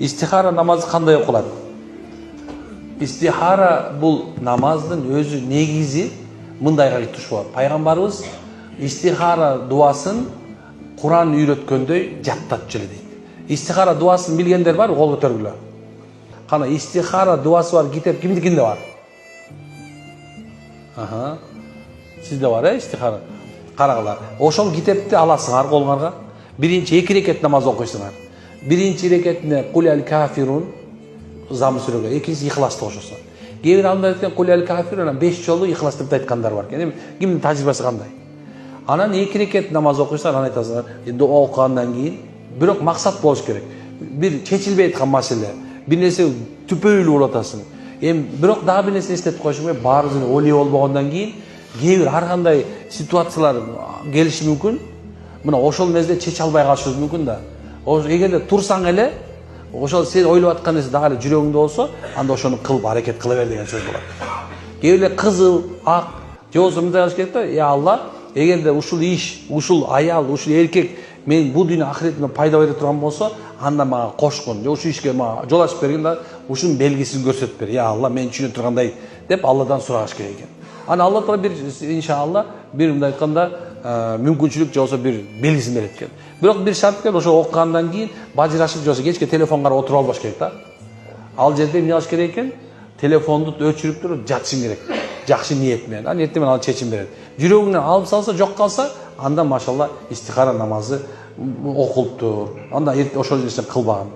İstihara namazı kандай okулат? İstihara bul namazın özü negizi mındayga gitmiş var. Peygamberimiz istihara duaсын Kur'an үйrөткөндөй жаттатчылы дейт. İstihara duaсын bilgenler var, kol көтөргүлө. Kana istihara duası var, kitap kimdikinde var? Aha. Sizde var ya istihara. Karagılar. Oşol kitapты alasыңар колуңарга. Birinci 2 reket namaz okuysunlar. Birinci reketine Kul el kafirun zamı sürüyor. İkincisi İhlas'ta koşuyorsun. Gevir alımda etken Kul el kafirun 5 yolu İhlas'ta da etkanlar var. Yani kimin tecrübesi kanday? Anan 2 reket namaz okuysan ana aytasınlar. Dua okugandan keyin bирок maksat boluş gerek. Bir çeçilbey etken mesele. Bir nese tüpöylü olatasın. Bирок daha bir nese estetip koşmay barızını oli olmagandan keyin gevir har kanday situasiyalar gelişi mümkün. Mına ошол мезде чече албай калышыбыз мүмкүн да. Эгерде турсаң эле, ошол сен ойлоп аткан нерсе дагы эле жүрөгүңдө болсо, анда ошону кылып аракет кыла бер деген сөз болот. Кээ бирде кызыл, ак, же болбосо мындай кылыш керек да, я Алла, эгерде ушул иш, ушул аял, ушул эркек мен бул дүйнө ахиретиме пайда бере турган болсо, анда мага кошкун, же ушул ишке мага жол ачып бергин да, ушунун белгисин көрсөтүп бер. Я Алла, мен түшүнө тургандай деп Алладан сураш керек экен. Ана Алла Таала бир иншалла бир мындай айтканда мүмкүнчүлүк же болсо бир белгисин берет экен. Бирок бир шарт экен, ошо окугандан кийин бажырашып же болсо кечке телефонго карап отуруп албаш керек да. Ал жерде эмне кылыш керек экен? Телефонду өчүрүп туруп жатышың керек. Жакшы ниет менен. Ал ниет менен ал чечим берет. Жүрөгүнөн алып салса, жок калса, анда машалла истихара намазы окулуптур. Анда ошол нерсени кылбаган.